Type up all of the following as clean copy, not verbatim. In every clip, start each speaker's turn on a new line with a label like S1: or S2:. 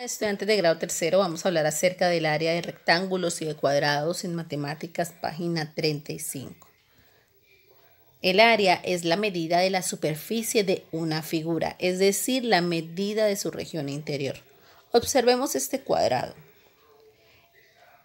S1: Estudiantes de grado tercero, vamos a hablar acerca del área de rectángulos y de cuadrados en matemáticas, página 35. El área es la medida de la superficie de una figura, es decir, la medida de su región interior. Observemos este cuadrado.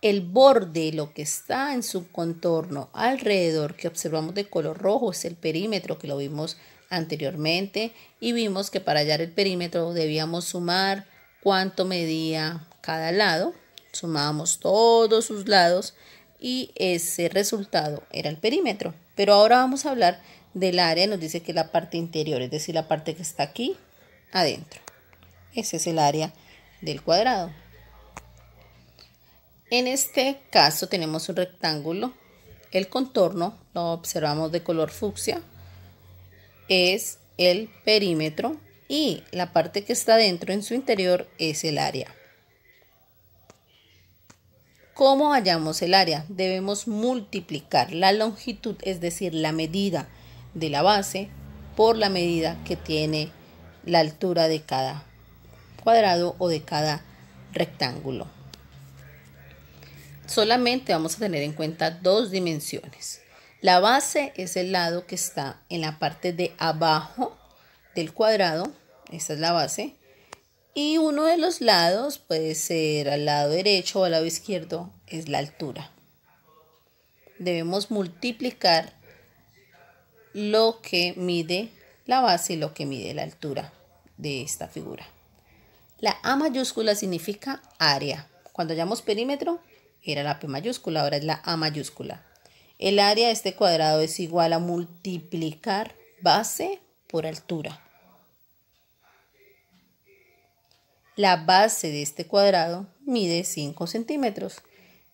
S1: El borde, lo que está en su contorno alrededor, que observamos de color rojo, es el perímetro, que lo vimos anteriormente, y vimos que para hallar el perímetro debíamos sumar cuánto medía cada lado. Sumábamos todos sus lados y ese resultado era el perímetro. Pero ahora vamos a hablar del área. Nos dice que la parte interior, es decir, la parte que está aquí adentro. Ese es el área del cuadrado. En este caso tenemos un rectángulo. El contorno lo observamos de color fucsia. Es el perímetro y la parte que está dentro en su interior es el área. ¿Cómo hallamos el área? Debemos multiplicar la longitud, es decir, la medida de la base, por la medida que tiene la altura de cada cuadrado o de cada rectángulo. Solamente vamos a tener en cuenta dos dimensiones. La base es el lado que está en la parte de abajo del cuadrado, esa es la base, y uno de los lados puede ser al lado derecho o al lado izquierdo, es la altura. Debemos multiplicar lo que mide la base y lo que mide la altura de esta figura. La A mayúscula significa área. Cuando hallamos perímetro, era la P mayúscula, ahora es la A mayúscula. El área de este cuadrado es igual a multiplicar base por altura. La base de este cuadrado mide 5 centímetros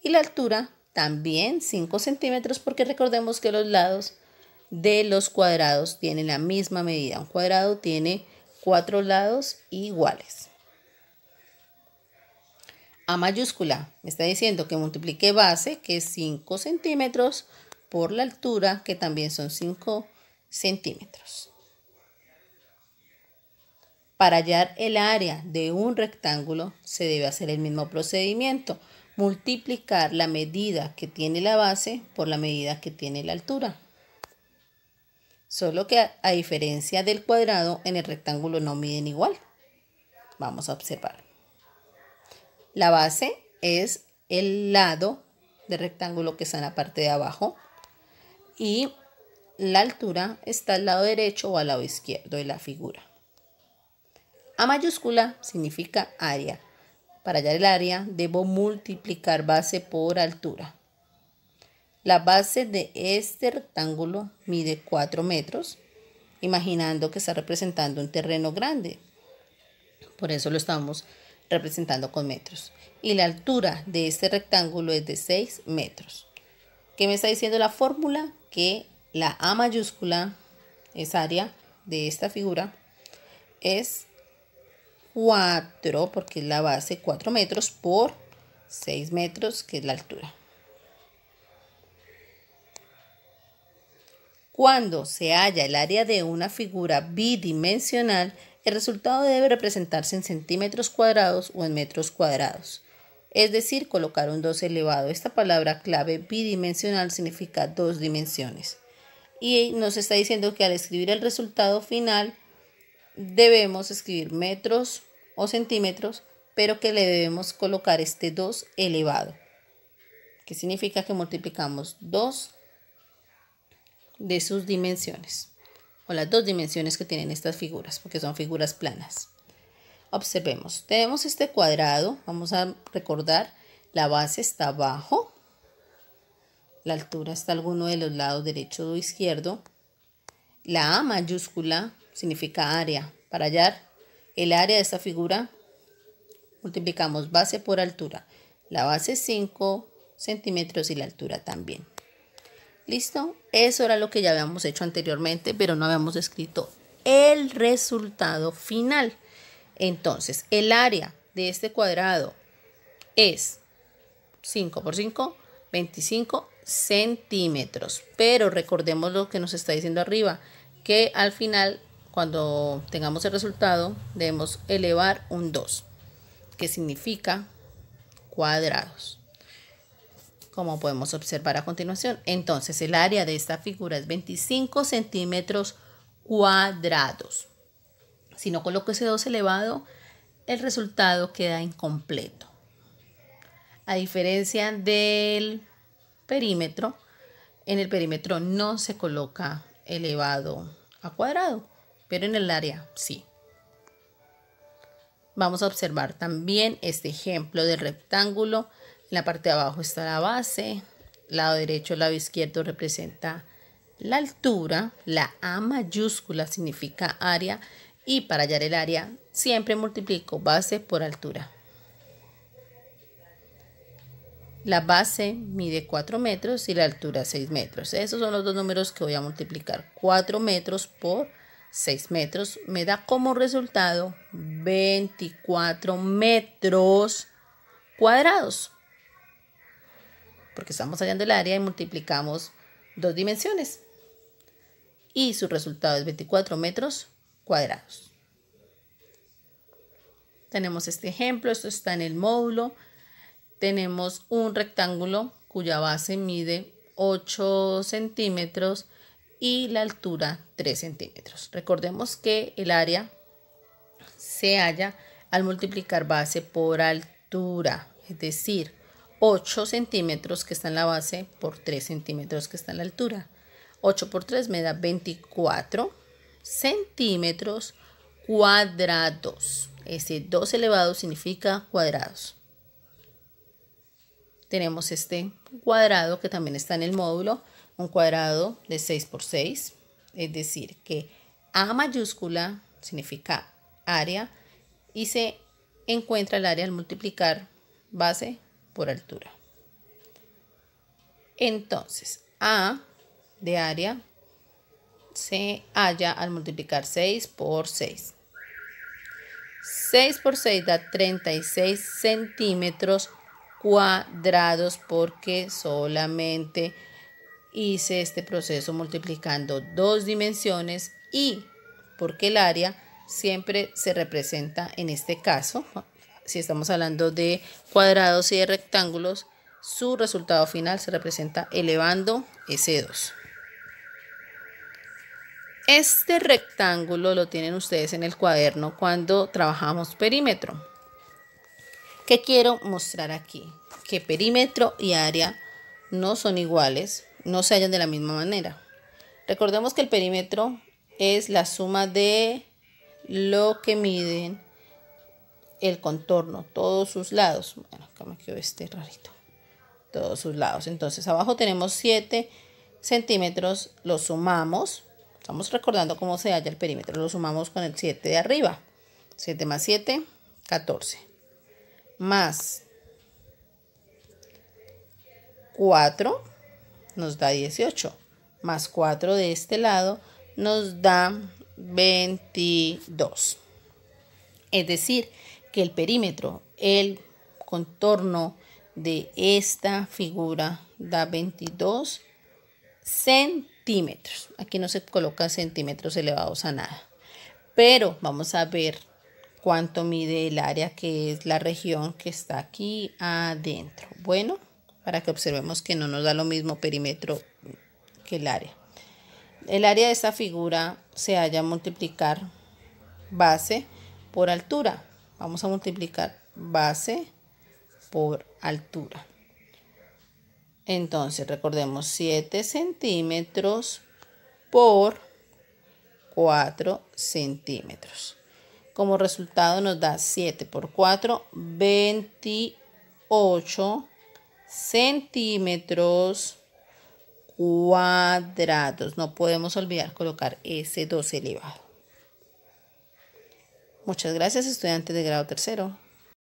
S1: y la altura también 5 centímetros, porque recordemos que los lados de los cuadrados tienen la misma medida. Un cuadrado tiene 4 lados iguales. A mayúscula me está diciendo que multiplique base, que es 5 centímetros, por la altura, que también son 5 centímetros. Para hallar el área de un rectángulo se debe hacer el mismo procedimiento, multiplicar la medida que tiene la base por la medida que tiene la altura. Solo que a diferencia del cuadrado, en el rectángulo no miden igual. Vamos a observar. La base es el lado del rectángulo que está en la parte de abajo y la altura está al lado derecho o al lado izquierdo de la figura. A mayúscula significa área. Para hallar el área debo multiplicar base por altura. La base de este rectángulo mide 4 metros, imaginando que está representando un terreno grande. Por eso lo estamos representando con metros. Y la altura de este rectángulo es de 6 metros. ¿Qué me está diciendo la fórmula? Que la A mayúscula es área de esta figura, es 4, porque es la base, 4 metros por 6 metros, que es la altura. Cuando se halla el área de una figura bidimensional, el resultado debe representarse en centímetros cuadrados o en metros cuadrados. Es decir, colocar un 2 elevado. Esta palabra clave bidimensional significa 2 dimensiones. Y nos está diciendo que al escribir el resultado final debemos escribir metros o centímetros, pero que le debemos colocar este 2 elevado, que significa que multiplicamos 2 de sus dimensiones, o las 2 dimensiones que tienen estas figuras, porque son figuras planas. Observemos, tenemos este cuadrado, vamos a recordar, la base está abajo, la altura está a alguno de los lados derecho o izquierdo, la A mayúscula significa área. Para hallar el área de esta figura, multiplicamos base por altura. La base es 5 centímetros y la altura también. ¿Listo? Eso era lo que ya habíamos hecho anteriormente, pero no habíamos escrito el resultado final. Entonces, el área de este cuadrado es 5 por 5, 25 centímetros. Pero recordemos lo que nos está diciendo arriba, que al final, cuando tengamos el resultado, debemos elevar un 2. que significa cuadrados, como podemos observar a continuación. Entonces, el área de esta figura es 25 centímetros cuadrados. Si no coloco ese 2 elevado, el resultado queda incompleto. A diferencia del perímetro, en el perímetro no se coloca elevado a cuadrado, pero en el área sí. Vamos a observar también este ejemplo del rectángulo. En la parte de abajo está la base, lado derecho, lado izquierdo representa la altura, la A mayúscula significa área y para hallar el área siempre multiplico base por altura. La base mide 4 metros y la altura 6 metros. Esos son los dos números que voy a multiplicar. 4 metros por 6 metros me da como resultado 24 metros cuadrados. Porque estamos hallando el área y multiplicamos dos dimensiones. Y su resultado es 24 metros cuadrados. Tenemos este ejemplo, esto está en el módulo. Tenemos un rectángulo cuya base mide 8 centímetros y la altura 3 centímetros. Recordemos que el área se halla al multiplicar base por altura, es decir, 8 centímetros que está en la base por 3 centímetros que está en la altura. 8 por 3 me da 24 centímetros cuadrados. Ese 2 elevado significa cuadrados. Tenemos este cuadrado que también está en el módulo, un cuadrado de 6 por 6, es decir, que A mayúscula significa área y se encuentra el área al multiplicar base por altura. Entonces, A de área se halla al multiplicar 6 por 6. 6 por 6 da 36 centímetros cuadrados porque solamente hice este proceso multiplicando dos dimensiones y porque el área siempre se representa en este caso, si estamos hablando de cuadrados y de rectángulos, su resultado final se representa elevando ese 2. Este rectángulo lo tienen ustedes en el cuaderno cuando trabajamos perímetro. ¿Qué quiero mostrar aquí? Que perímetro y área no son iguales, no se hallan de la misma manera. Recordemos que el perímetro es la suma de lo que miden el contorno, todos sus lados. Bueno, acá me quedó este rarito. Todos sus lados. Entonces, abajo tenemos 7 centímetros, lo sumamos. Estamos recordando cómo se halla el perímetro. Lo sumamos con el 7 de arriba. 7 más 7, 14. Más 4 nos da 18. Más 4 de este lado nos da 22. Es decir, que el perímetro, el contorno de esta figura da 22 centímetros. Aquí no se colocan centímetros elevados a nada. Pero vamos a ver cuánto mide el área, que es la región que está aquí adentro. Bueno, para que observemos que no nos da lo mismo perímetro que el área. El área de esta figura se halla a multiplicar base por altura. Vamos a multiplicar base por altura. Entonces, recordemos 7 centímetros por 4 centímetros. Como resultado nos da 7 por 4, 28 centímetros cuadrados. No podemos olvidar colocar ese 2 elevado. Muchas gracias, estudiantes de grado tercero.